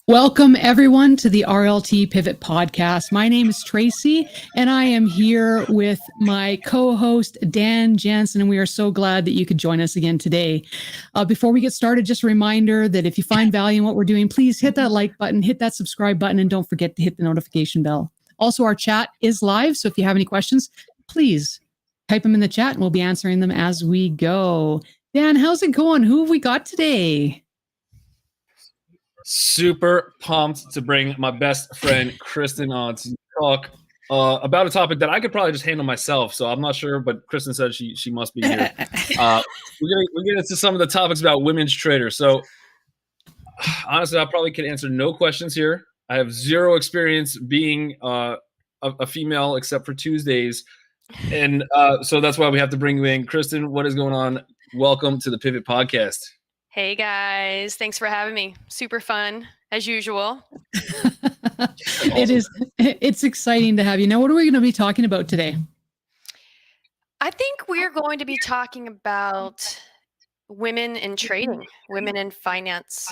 Welcome, everyone, to the RLT Pivot Podcast. My name is Tracy, and I am here with my co-host, Dan Jansen, and we are so glad that you could join us again today. Before we get started, just a reminder that if you find value in what we're doing, please hit that like button, hit that subscribe button, and don't forget to hit the notification bell. Also, our chat is live, so if you have any questions, please type them in the chat, and we'll be answering them as we go. Dan, how's it going? Who have we got today? Super pumped to bring my best friend Kristin on to talk about a topic that I could probably just handle myself. So I'm not sure, but Kristin said she must be here. We're getting into some of the topics about women's traders. So honestly, I probably could answer no questions here. I have zero experience being a female except for Tuesdays. And so that's why we have to bring you in. Kristin, what is going on? Welcome to the Pivot Podcast. Hey guys, thanks for having me. Super fun as usual. It's exciting to have you. Now, what are we going to be talking about today? I think we're going to be talking about women in trading, women in finance.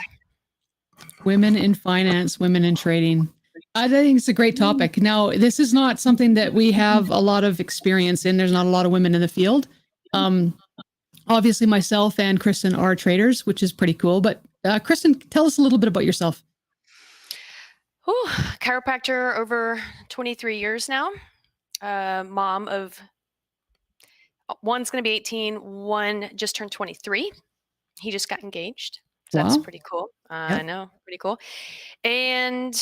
Women in finance, women in trading. I think it's a great topic. Now, this is not something that we have a lot of experience in. There's not a lot of women in the field. Obviously, myself and Kristin are traders, which is pretty cool. But Kristin, tell us a little bit about yourself. Chiropractor over 23 years now. Mom of one's going to be 18. One just turned 23. He just got engaged. So that's pretty cool. I know, pretty cool. And,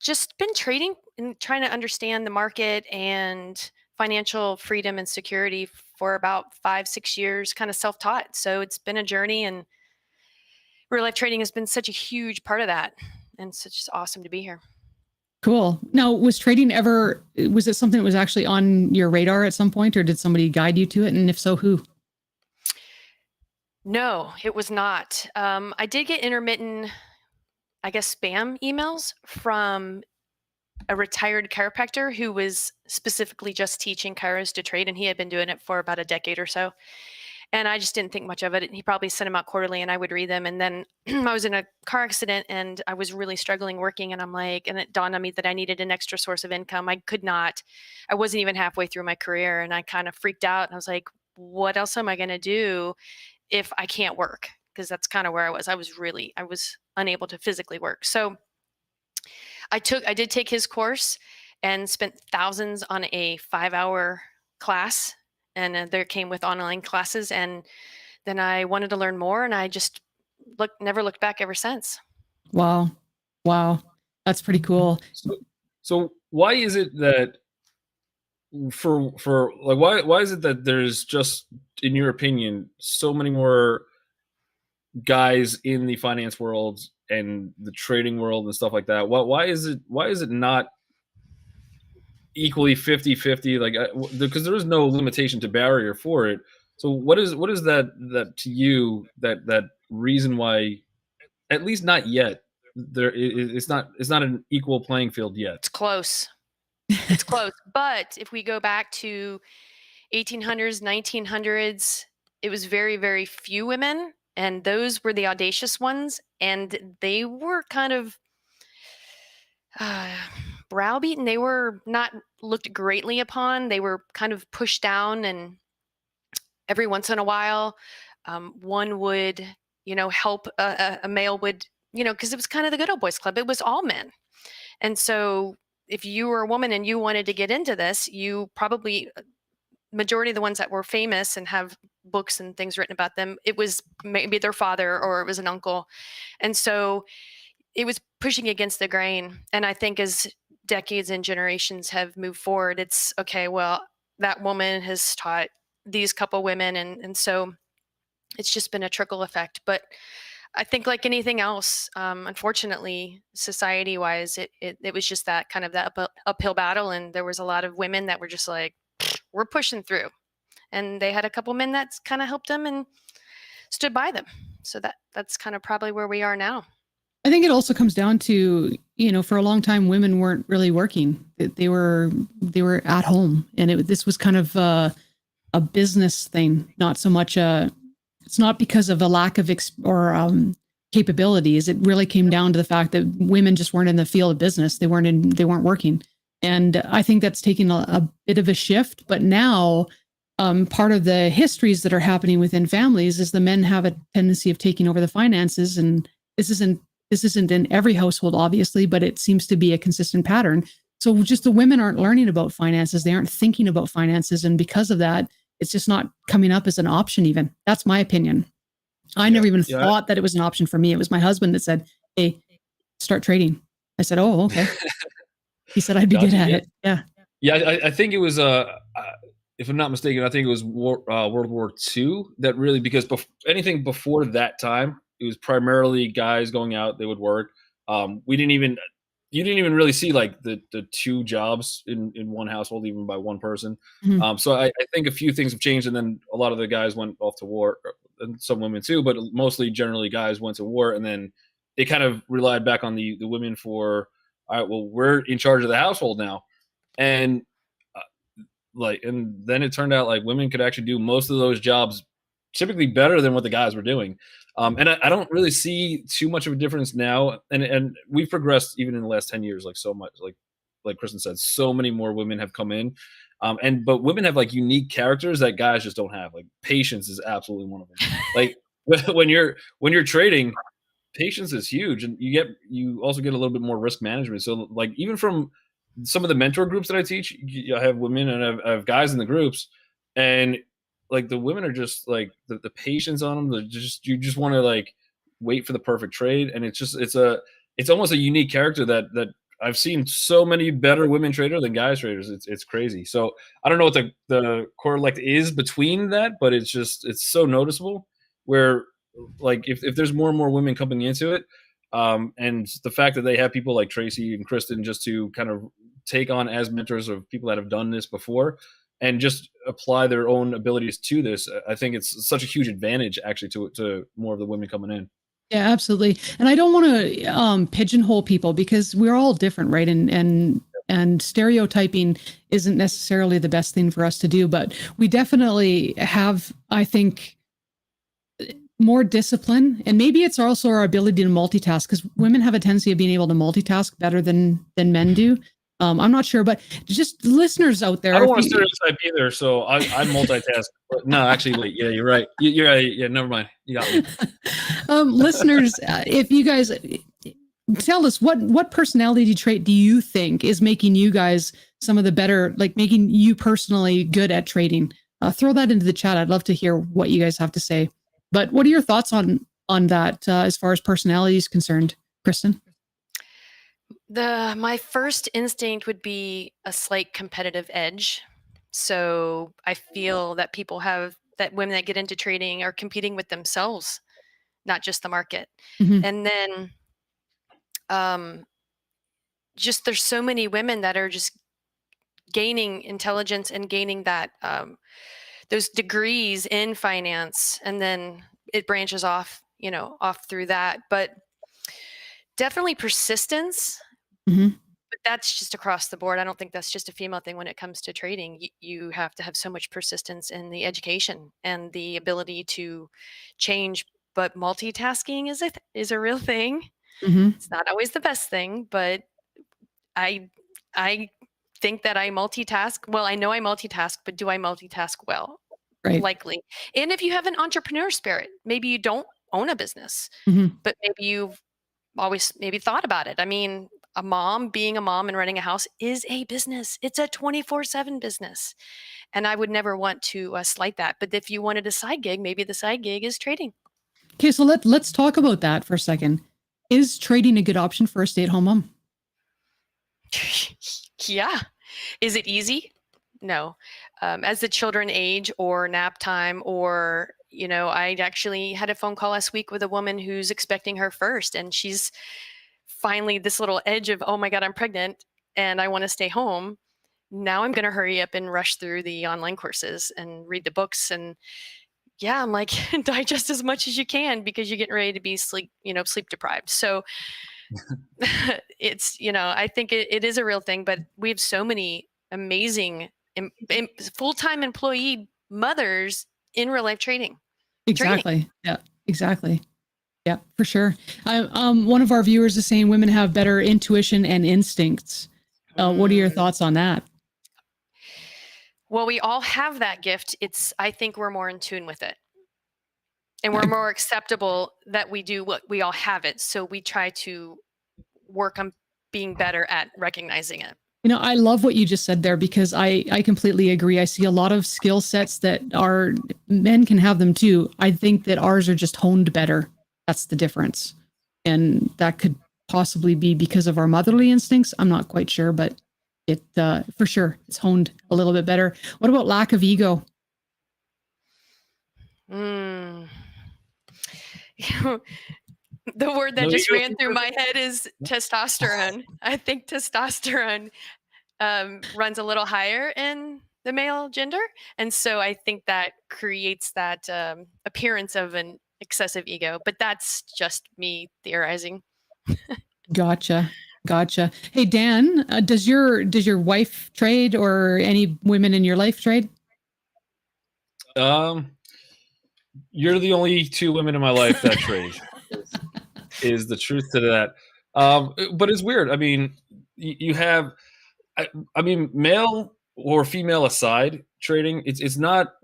just been trading and trying to understand the market and financial freedom and security for about 5-6 years, kind of self-taught. So it's been a journey, and real life trading has been such a huge part of that. And it's just awesome to be here. Cool. Now, was it something that was actually on your radar at some point, or did somebody guide you to it? And if so, who? No, it was not. I did get intermittent, spam emails from a retired chiropractor who was specifically just teaching chiros to trade, and he had been doing it for about a decade or so. And I just didn't think much of it. He probably sent them out quarterly, and I would read them. And then I was in a car accident, and I was really struggling working. And and it dawned on me that I needed an extra source of income. I wasn't even halfway through my career, and I kind of freaked out. And I was like, what else am I going to do if I can't work? Because that's kind of where I was. I was unable to physically work. So I did take his course and spent thousands on a 5-hour class, and there came with online classes. And then I wanted to learn more, and I just never looked back ever since. Wow. That's pretty cool. So why is it that why is it that there's just, in your opinion, so many more guys in the finance world and the trading world and stuff like that? Why is it not equally 50-50? Because there is no limitation to barrier for it. So what is that to you, that reason why, at least not yet, it's not an equal playing field yet? It's close. It's close. But if we go back to 1800s, 1900s, it was very, very few women. And those were the audacious ones. And they were kind of browbeaten. They were not looked greatly upon. They were kind of pushed down. And every once in a while, one would, help a male would, because it was kind of the good old boys club. It was all men. And so if you were a woman and you wanted to get into this, you probably, majority of the ones that were famous and have books and things written about them, it was maybe their father or it was an uncle. And so it was pushing against the grain. And I think as decades and generations have moved forward, it's okay, well, that woman has taught these couple women. And so it's just been a trickle effect. But I think like anything else, unfortunately, society-wise, it was just that kind of that uphill battle. And there was a lot of women that were just like, we're pushing through. And they had a couple men that kind of helped them and stood by them. So that's kind of probably where we are now. I think it also comes down to, for a long time, women weren't really working. They were at home, and this was kind of a business thing, not so much it's not because of a lack of capabilities. It really came down to the fact that women just weren't in the field of business. They weren't working. And I think that's taking a bit of a shift. But now, part of the histories that are happening within families is the men have a tendency of taking over the finances. And this isn't in every household, obviously, but it seems to be a consistent pattern. So just the women aren't learning about finances. They aren't thinking about finances. And because of that, it's just not coming up as an option even. That's my opinion. I never even thought that it was an option for me. It was my husband that said, "Hey, start trading." I said, "Oh, okay." He said I'd be good at it. Yeah. Yeah, I think it was, if I'm not mistaken, I think it was World War II that really, because anything before that time, it was primarily guys going out, they would work. You didn't even really see like the two jobs in one household, even by one person. Mm-hmm. So I think a few things have changed, and then a lot of the guys went off to war, and some women too, but mostly generally guys went to war, and then they kind of relied back on the women for, all right, well, we're in charge of the household now. And and then it turned out like women could actually do most of those jobs typically better than what the guys were doing. And I don't really see too much of a difference now. And we've progressed even in the last 10 years, like so much, like Kristin said, so many more women have come in. But women have like unique characters that guys just don't have. Like patience is absolutely one of them. Like when you're trading, patience is huge, and you also get a little bit more risk management. So like even from some of the mentor groups that I teach, I have women and I have guys in the groups, and like the women are just like the patience on them. You just want to like wait for the perfect trade, and it's almost a unique character that I've seen so many better women trader than guys traders. It's crazy. So I don't know what the correlate is between that, but it's so noticeable. Where like if there's more and more women coming into it, and the fact that they have people like Tracy and Kristin just to kind of take on as mentors of people that have done this before and just apply their own abilities to this, I think it's such a huge advantage actually to more of the women coming in. Yeah, absolutely. And I don't want to pigeonhole people because we're all different, right? And stereotyping isn't necessarily the best thing for us to do, but we definitely have, I think, more discipline, and maybe it's also our ability to multitask, because women have a tendency of being able to multitask better than men do. I'm not sure, but just listeners out there. I don't want to stereotype either, so I multitask. But no, actually, wait. Yeah, you're right. You're right. Yeah, never mind. You got me. Listeners, if you guys tell us what personality trait do you think is making you guys some of the better, like making you personally good at trading? Throw that into the chat. I'd love to hear what you guys have to say. But what are your thoughts on that as far as personality is concerned, Kristin? My first instinct would be a slight competitive edge. So I feel that women that get into trading are competing with themselves, not just the market. Mm-hmm. And then just there's so many women that are just gaining intelligence and gaining that those degrees in finance, and then it branches off through that. But definitely persistence. Mm-hmm. But that's just across the board. I don't think that's just a female thing when it comes to trading. You have to have so much persistence in the education and the ability to change. But multitasking is a real thing. Mm-hmm. It's not always the best thing, but I think that I multitask. Well, I know I multitask, but do I multitask well? Right. Likely. And if you have an entrepreneur spirit, maybe you don't own a business, mm-hmm. but maybe you've always maybe thought about it. I mean, being a mom and running a house is a business. It's a 24/7 business. And I would never want to slight that. But if you wanted a side gig, maybe the side gig is trading. Okay, so let's talk about that for a second. Is trading a good option for a stay-at-home mom? Yeah. Is it easy? No. As the children age or nap time, or, I actually had a phone call last week with a woman who's expecting her first, and she's finally this little edge of, oh my God, I'm pregnant and I want to stay home. Now I'm going to hurry up and rush through the online courses and read the books. And yeah, I'm like, digest as much as you can because you're getting ready to be sleep deprived. So it's, I think it is a real thing, but we have so many amazing full-time employee mothers in real life trading. Exactly. Yeah, exactly. Yeah, for sure. One of our viewers is saying women have better intuition and instincts. What are your thoughts on that? Well, we all have that gift. I think we're more in tune with it. And we're more acceptable that we do what we all have it. So we try to work on being better at recognizing it. You know, I love what you just said there, because I completely agree. I see a lot of skill sets that men can have them too. I think that ours are just honed better. That's the difference. And that could possibly be because of our motherly instincts. I'm not quite sure, but it for sure it's honed a little bit better. What about lack of ego? The word that just ran through my head is testosterone. I think testosterone runs a little higher in the male gender. And so I think that creates that appearance of an excessive ego. But that's just me theorizing. Gotcha. Hey, Dan, does your wife trade, or any women in your life trade? You're the only two women in my life that trade. Is the truth to that. But it's weird. I mean, you have, I mean, male or female aside, trading, it's not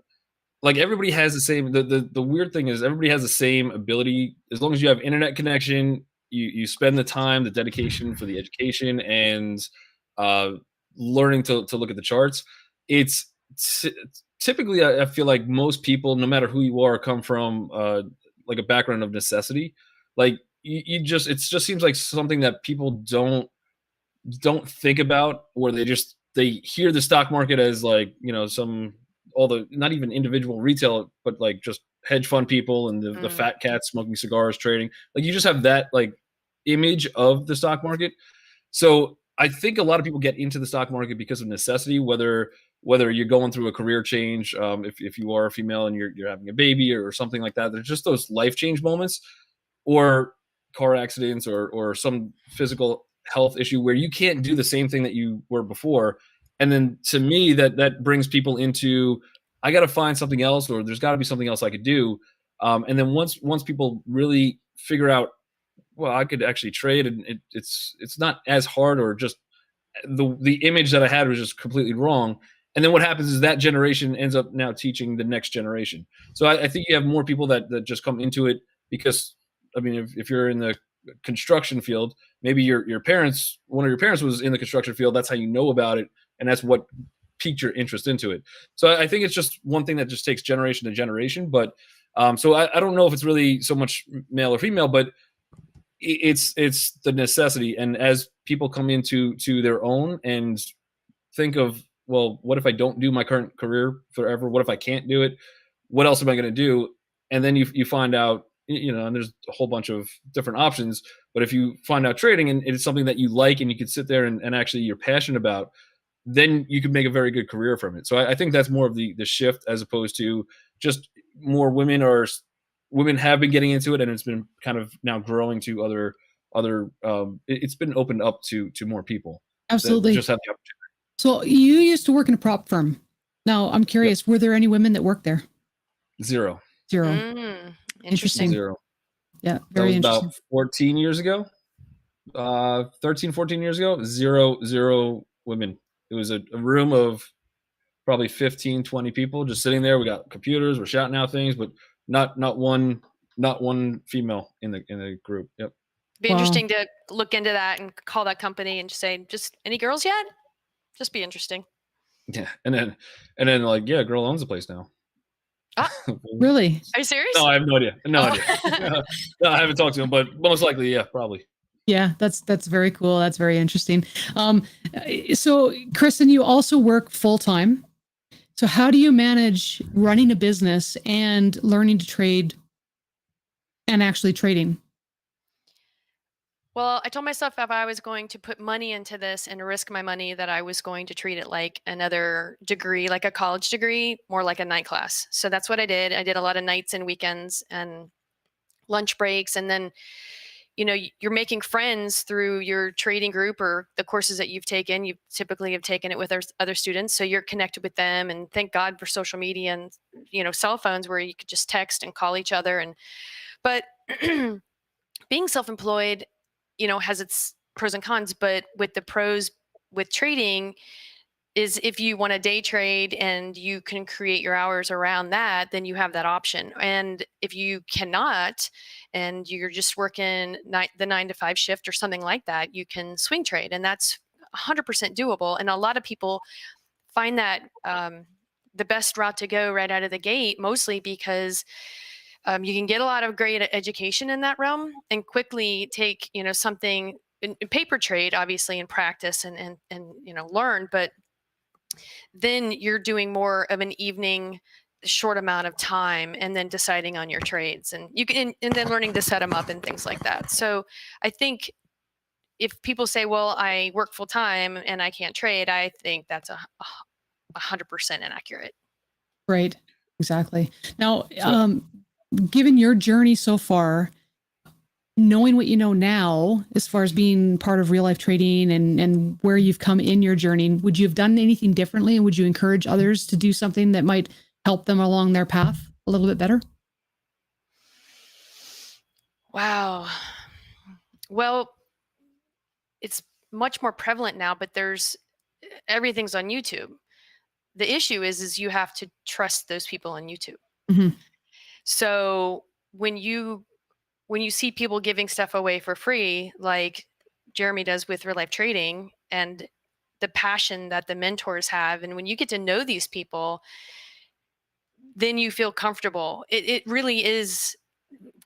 like everybody has the same. The weird thing is everybody has the same ability as long as you have internet connection. You spend the time, the dedication for the education, and learning to look at the charts. It's typically, I feel like most people, no matter who you are, come from like a background of necessity. Like you just, it just seems like something that people don't think about, where they hear the stock market as like, you know, all the, not even individual retail, but like just hedge fund people and the fat cats smoking cigars trading. Like you just have that like image of the stock market. So I think a lot of people get into the stock market because of necessity, whether you're going through a career change, if you are a female and you're having a baby or something like that. There's just those life change moments, or car accidents, or some physical health issue where you can't do the same thing that you were before. And then to me, that brings people into, I got to find something else, or there's got to be something else I could do. And then once people really figure out, well, I could actually trade, and it's not as hard, or just the image that I had was just completely wrong. And then what happens is that generation ends up now teaching the next generation. So I think you have more people that just come into it because, I mean, if you're in the construction field, maybe one of your parents was in the construction field. That's how you know about it, and that's what piqued your interest into it. So I think it's just one thing that just takes generation to generation. But so I don't know if it's really so much male or female, but it's the necessity. And as people come into their own and think of, well, what if I don't do my current career forever? What if I can't do it? What else am I going to do? And then you find out, you know, and there's a whole bunch of different options. But if you find out trading and it's something that you like and you can sit there and actually you're passionate about, then you can make a very good career from it. So I think that's more of the shift, as opposed to just more women have been getting into it, and it's been kind of now growing to other it's been opened up to more people. Absolutely. Just have the opportunity. So you used to work in a prop firm. Now I'm curious, yep. Were there any women that worked there? Zero. Interesting. Zero. Yeah, very interesting. About 14 years ago, 13, 14 years ago, zero women. It was a room of probably 15, 20 people just sitting there. We got computers, we're shouting out things, but not one female in the group. Yep. Be interesting to look into that and call that company and just say, just any girls yet? Just be interesting. Yeah. And then like, yeah, a girl owns the place now. Really? Are you serious? No, I have no idea. No, I haven't talked to him, but most likely, yeah, probably. Yeah, that's very cool. That's very interesting. So Kristin, you also work full time. So how do you manage running a business and learning to trade and actually trading? Well, I told myself if I was going to put money into this and risk my money, that I was going to treat it like another degree, like a college degree, more like a night class. So that's what I did. I did a lot of nights and weekends and lunch breaks. And then, you know, you're making friends through your trading group or the courses that you've taken. You typically have taken it with other students. So you're connected with them, and thank God for social media and, you know, cell phones where you could just text and call each other. But being self-employed, has its pros and cons, but with the pros with trading is if you want to day trade and you can create your hours around that, then you have that option. And if you cannot, and you're just working the 9 to 5 shift or something like that, you can swing trade, and that's 100% doable. And a lot of people find that the best route to go right out of the gate, mostly because you can get a lot of great education in that realm and quickly take, something in paper trade, obviously, in practice and learn, but then you're doing more of an evening short amount of time and then deciding on your trades, and you can, and then learning to set them up and things like that. So I think if people say, well, I work full time and I can't trade, I think that's 100% inaccurate. Right. Exactly. Now, given your journey so far, knowing what you know now, as far as being part of real life trading and where you've come in your journey, would you have done anything differently? And would you encourage others to do something that might help them along their path a little bit better? Wow. Well, it's much more prevalent now, but everything's on YouTube. The issue is you have to trust those people on YouTube. Mm-hmm. So when you see people giving stuff away for free, like Jerremy does with real life trading, and the passion that the mentors have, and when you get to know these people, then you feel comfortable. It really is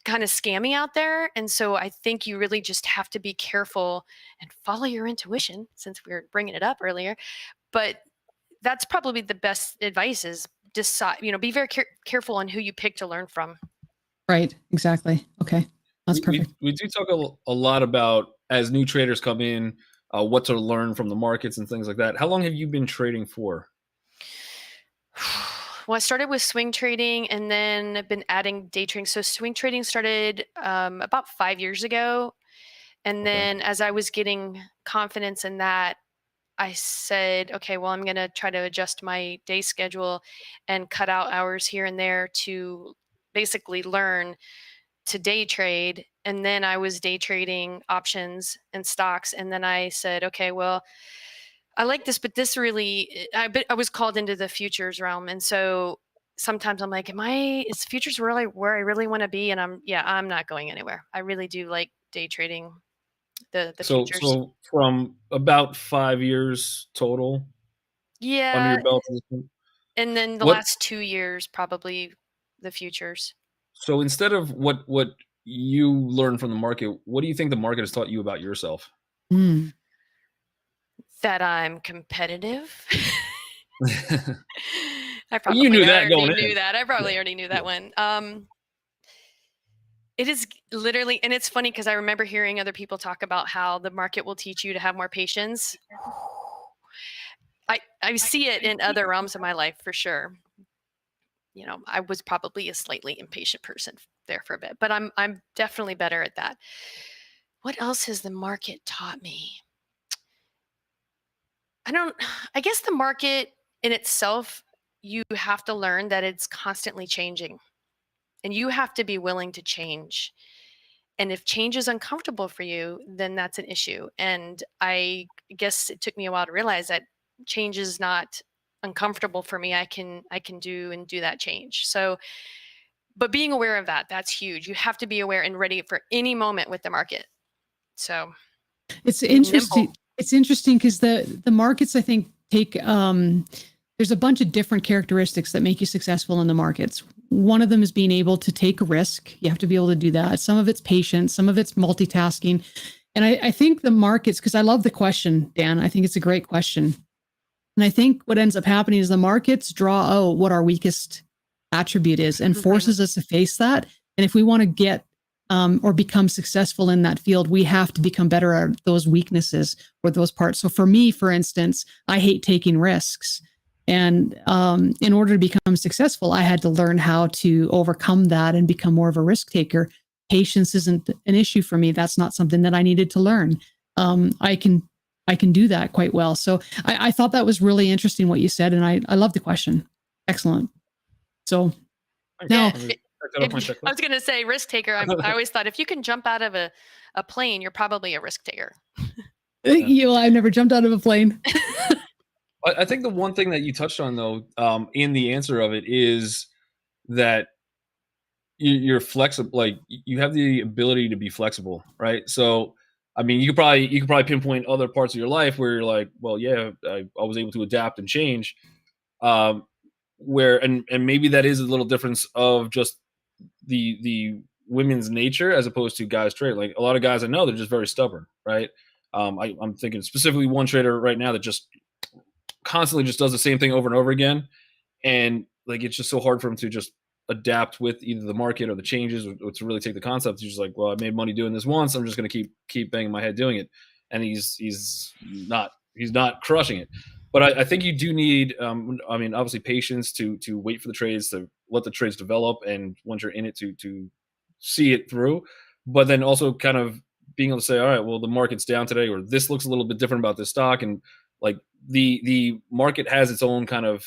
kind of scammy out there. And so I think you really just have to be careful and follow your intuition, since we were bringing it up earlier. But that's probably the best advice, is decide, be very careful on who you pick to learn from. Right. Exactly. Okay. That's perfect. We do talk a lot about, as new traders come in, what to learn from the markets and things like that. How long have you been trading for? Well, I started with swing trading and then I've been adding day trading. So swing trading started about 5 years ago. And then as I was getting confidence in that, I said, okay, well, I'm going to try to adjust my day schedule and cut out hours here and there to basically learn to day trade. And then I was day trading options and stocks. And then I said, okay, well, I like this, but this really, I was called into the futures realm. And so sometimes I'm like, is futures really where I really want to be? And I'm not going anywhere. I really do like day trading the futures. So from about 5 years total under your belt. And then the last 2 years, probably the futures. So instead of what you learn from the market, what do you think the market has taught you about yourself? That I'm competitive. I probably you knew that going in. Knew that. I probably already knew that one. It is literally, and it's funny because I remember hearing other people talk about how the market will teach you to have more patience. I see it in other realms of my life for sure. I was probably a slightly impatient person there for a bit, but I'm definitely better at that. What else has the market taught me? I guess the market in itself, you have to learn that it's constantly changing and you have to be willing to change. And if change is uncomfortable for you, then that's an issue. And I guess it took me a while to realize that change is not uncomfortable for me. I can do that change. So, but being aware of that's huge. You have to be aware and ready for any moment with the market. So it's interesting. Nimble. It's interesting because the markets, I think, take there's a bunch of different characteristics that make you successful in the markets. One of them is being able to take a risk. You have to be able to do that. Some of it's patience, some of it's multitasking. And I think the markets, because I love the question, Dan, I think it's a great question. And I think what ends up happening is the markets draw out what our weakest attribute is and forces us to face that. And if we want to get or become successful in that field, we have to become better at those weaknesses or those parts. So for me, for instance, I hate taking risks. And in order to become successful, I had to learn how to overcome that and become more of a risk taker. Patience isn't an issue for me. That's not something that I needed to learn. I can do that quite well. So I thought that was really interesting what you said. And I love the question. Excellent. So now that off my checklist. I was going to say risk taker. I always thought if you can jump out of a plane, you're probably a risk taker. I've never jumped out of a plane. I think the one thing that you touched on, though, in the answer of it is that you're flexible. Like, you have the ability to be flexible, right? So, I mean, you could probably pinpoint other parts of your life where you're like, well, yeah, I was able to adapt and change. Where and maybe that is a little difference of just the women's nature as opposed to guys' trade. Like, a lot of guys I know, they're just very stubborn, right? I'm thinking specifically one trader right now that just constantly just does the same thing over and over again, and like it's just so hard for him to just adapt with either the market or the changes, or to really take the concept. He's just like, well, I made money doing this once, I'm just going to keep banging my head doing it, and he's not crushing it. But I think you do need, I mean, obviously patience to wait for the trades, to let the trades develop, and once you're in it, to see it through. But then also kind of being able to say, all right, well, the market's down today, or this looks a little bit different about this stock, and like the market has its own kind of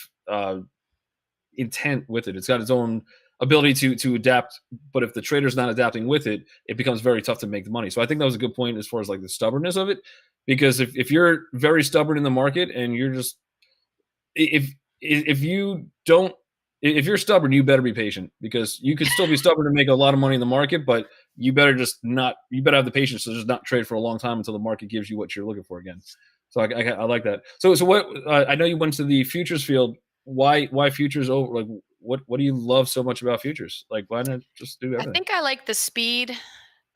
intent with it. It's got its own ability to adapt. But if the trader's not adapting with it, it becomes very tough to make the money. So I think that was a good point as far as like the stubbornness of it. Because if you're very stubborn in the market and you're just if you're stubborn, you better be patient, because you could still be stubborn and make a lot of money in the market, but you better have the patience to just not trade for a long time until the market gives you what you're looking for again. So I like that. So what I know you went to the futures field. Why futures over? Like, what do you love so much about futures? Like, why not just do everything? I think I like the speed.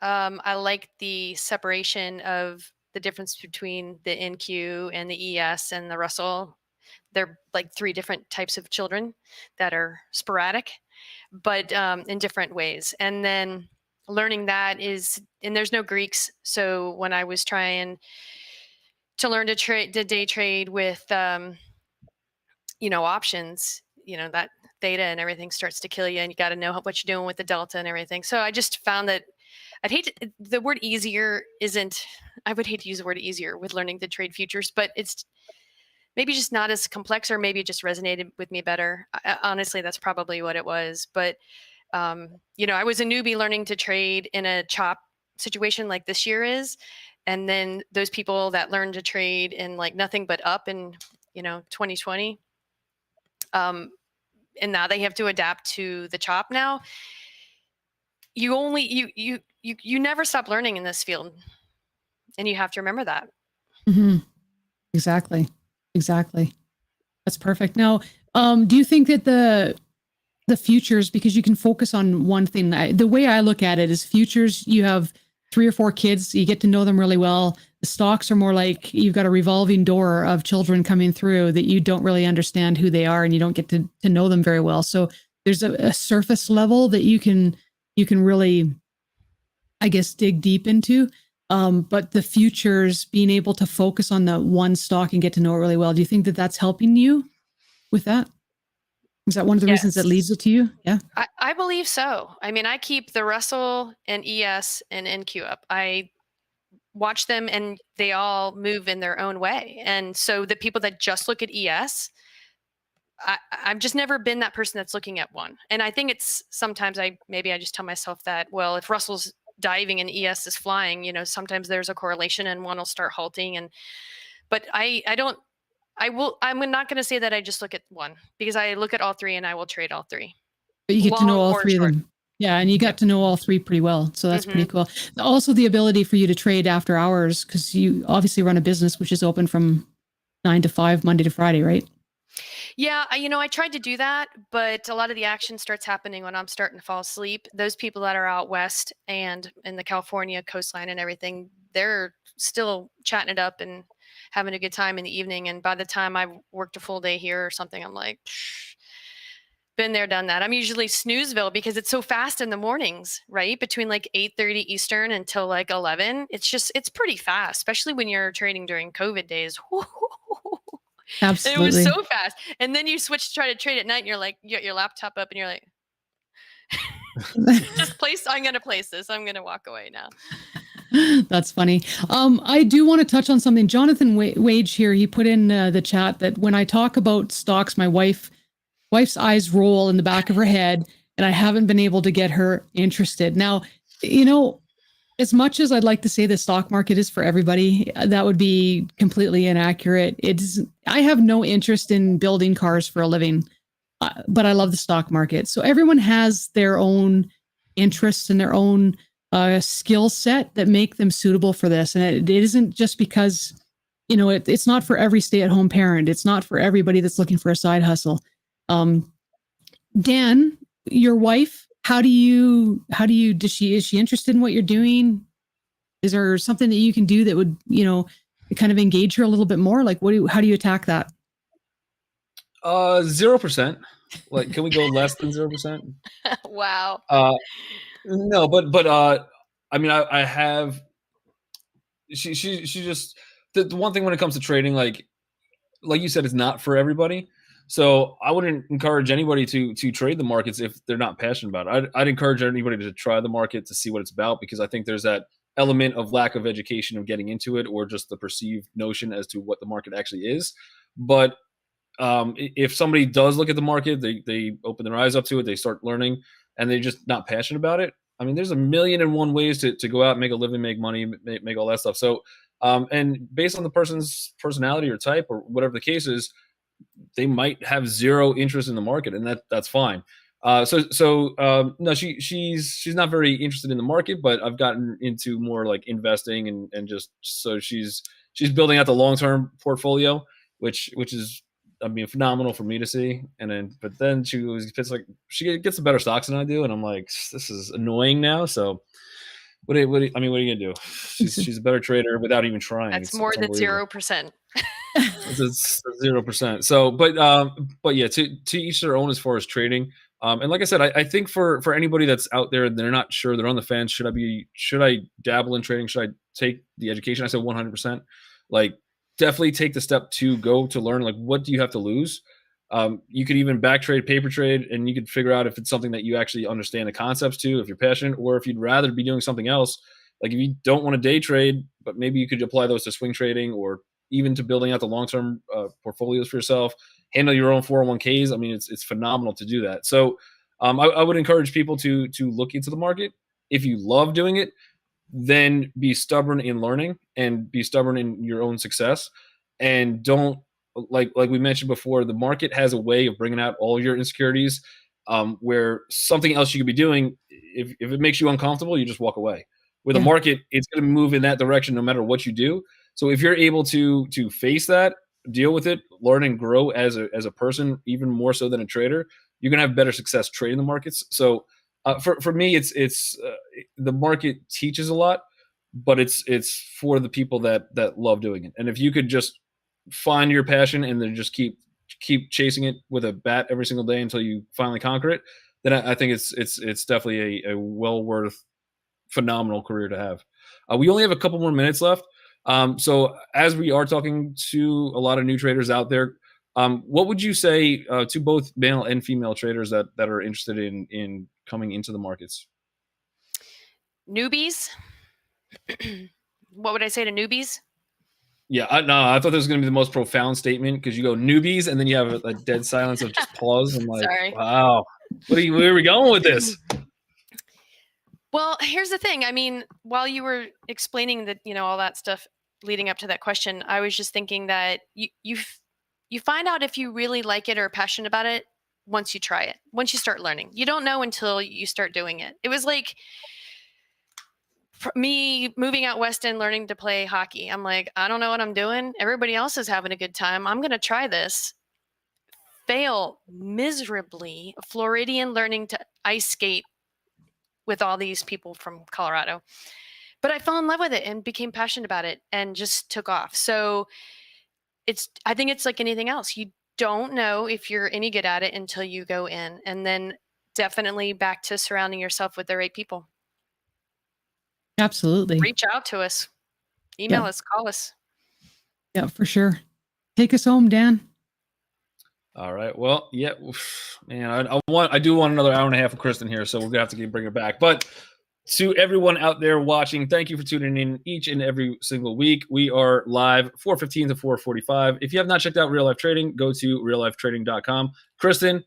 I like the separation of the difference between the NQ and the ES and the Russell. They're like three different types of children that are sporadic, but in different ways. And then learning that and there's no Greeks. So when I was trying to learn to day trade with, options, that theta and everything starts to kill you, and you got to know what you're doing with the delta and everything. So I just found that the word easier isn't, I would hate to use the word easier with learning to trade futures, but it's maybe just not as complex, or maybe it just resonated with me better. Honestly, that's probably what it was. But, I was a newbie learning to trade in a chop situation like this year is. And then those people that learned to trade in like nothing but up in, 2020, and now they have to adapt to the chop now. You never stop learning in this field, and you have to remember that. Mm-hmm. Exactly. That's perfect. Now, do you think that the futures, because you can focus on one thing, the way I look at it is futures, you have 3 or 4 kids, you get to know them really well. The stocks are more like you've got a revolving door of children coming through that you don't really understand who they are, and you don't get to know them very well. So there's a surface level that you can really, I guess, dig deep into. But the futures, being able to focus on the one stock and get to know it really well, do you think that that's helping you with that? Is that one of the reasons that leads it to you? Yeah. I believe so. I mean, I keep the Russell and ES and NQ up. I watch them, and they all move in their own way. And so the people that just look at ES, I've just never been that person that's looking at one. And I think it's sometimes I just tell myself that, well, if Russell's diving and ES is flying, sometimes there's a correlation and one will start halting. But I'm not going to say that I just look at one, because I look at all three and I will trade all three. But you get to know all three of them. Yeah. And you got to know all three pretty well. So that's pretty cool. Also the ability for you to trade after hours, because you obviously run a business which is open from 9 to 5, Monday to Friday, right? Yeah. I tried to do that, but a lot of the action starts happening when I'm starting to fall asleep. Those people that are out west and in the California coastline and everything, they're still chatting it up and having a good time in the evening. And by the time I've worked a full day here or something, I'm like, been there, done that. I'm usually snoozeville because it's so fast in the mornings, right? Between like 8:30 Eastern until like 11. It's pretty fast, especially when you're trading during COVID days. Absolutely. It was so fast. And then you switch to try to trade at night and you're like, you got your laptop up and you're like, I'm going to place this. I'm going to walk away now. That's funny. I do want to touch on something. Jonathan Wage here, he put in the chat that when I talk about stocks, my wife's eyes roll in the back of her head. and I haven't been able to get her interested. Now, you know, as much as I'd like to say the stock market is for everybody, that would be completely inaccurate. I have no interest in building cars for a living, but I love the stock market. So everyone has their own interests and their own skill set that make them suitable for this. And it isn't just because, you know, it's not for every stay-at-home parent. It's not for everybody that's looking for a side hustle. Dan, your wife, is she interested in what you're doing? Is there something that you can do that would, you know, kind of engage her a little bit more? Like, how do you attack that? 0%. Like, can we go less than 0%? Wow. No, but I mean, I have. She just the one thing when it comes to trading, like you said, it's not for everybody. So I wouldn't encourage anybody to trade the markets if they're not passionate about it. I'd encourage anybody to try the market to see what it's about, because I think there's that element of lack of education of getting into it, or just the perceived notion as to what the market actually is. But if somebody does look at the market, they open their eyes up to it, they start learning, and they're just not passionate about it. I mean, there's a million and one ways to go out and make a living, make money, make all that stuff. So, and based on the person's personality or type or whatever the case is, they might have zero interest in the market, and that's fine. No, she's not very interested in the market, but I've gotten into more like investing and just so she's building out the long-term portfolio, which is, I mean, phenomenal for me to see. But then she gets the better stocks than I do, and I'm like, this is annoying now. So what are you gonna do? She's a better trader without even trying. That's more than 0%. It's 0%. So, but yeah, to each their own as far as trading. And like I said, I think for anybody that's out there, they're not sure, they're on the fence. Should I dabble in trading? Should I take the education? I said 100%. Like, definitely take the step to go to learn. Like, what do you have to lose? You could even back trade, paper trade, and you could figure out if it's something that you actually understand the concepts to, if you're passionate, or if you'd rather be doing something else. Like, if you don't want to day trade, but maybe you could apply those to swing trading, or even to building out the long-term portfolios for yourself, handle your own 401ks. I mean, it's phenomenal to do that. So I would encourage people to look into the market. If you love doing it, then be stubborn in learning and be stubborn in your own success. And don't, like we mentioned before, the market has a way of bringing out all your insecurities, where something else you could be doing, if it makes you uncomfortable, you just walk away. With a market, it's going to move in that direction no matter what you do. So if you're able to face that, deal with it, learn and grow as a person, even more so than a trader, you're going to have better success trading the markets. So for me, it's the market teaches a lot, but it's for the people that love doing it. And if you could just find your passion and then just keep chasing it with a bat every single day until you finally conquer it, then I think it's definitely a well worth, phenomenal career to have. We only have a couple more minutes left. So as we are talking to a lot of new traders out there, what would you say to both male and female traders that are interested in coming into the markets? Newbies? What would I say to newbies? Yeah, I thought this was going to be the most profound statement, because you go newbies and then you have a dead silence of just pause. I'm like, sorry. Wow, where are we going with this? Well, here's the thing. I mean, while you were explaining that, all that stuff leading up to that question, I was just thinking that you find out if you really like it or are passionate about it once you try it, once you start learning. You don't know until you start doing it. It was like me moving out west and learning to play hockey. I'm like, I don't know what I'm doing. Everybody else is having a good time. I'm going to try this. Fail miserably. Floridian learning to ice skate with all these people from Colorado. But I fell in love with it and became passionate about it and just took off. So I think it's like anything else. You don't know if you're any good at it until you go in. And then definitely back to surrounding yourself with the right people. Absolutely. Reach out to us. Email us, call us. Yeah, for sure. Take us home, Dan. All right. Well, yeah, man, I do want another hour and a half of Kristin here, so we're gonna have to bring her back. But to everyone out there watching, thank you for tuning in each and every single week. We are live 4:15 to 4:45. If you have not checked out Real Life Trading, go to reallifetrading.com. Kristin,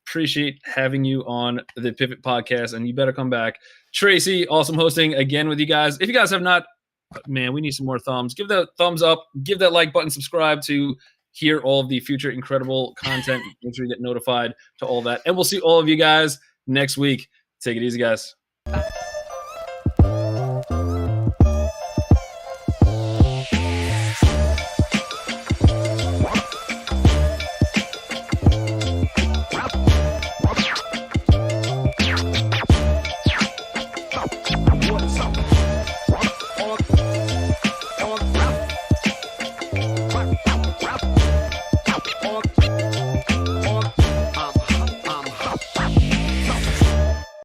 appreciate having you on the Pivot Podcast, and you better come back. Tracy, awesome hosting again with you guys. If you guys have not, man, we need some more thumbs. Give that thumbs up. Give that like button. Subscribe to hear all of the future incredible content. Make sure you get notified to all that. And we'll see all of you guys next week. Take it easy, guys. Bye.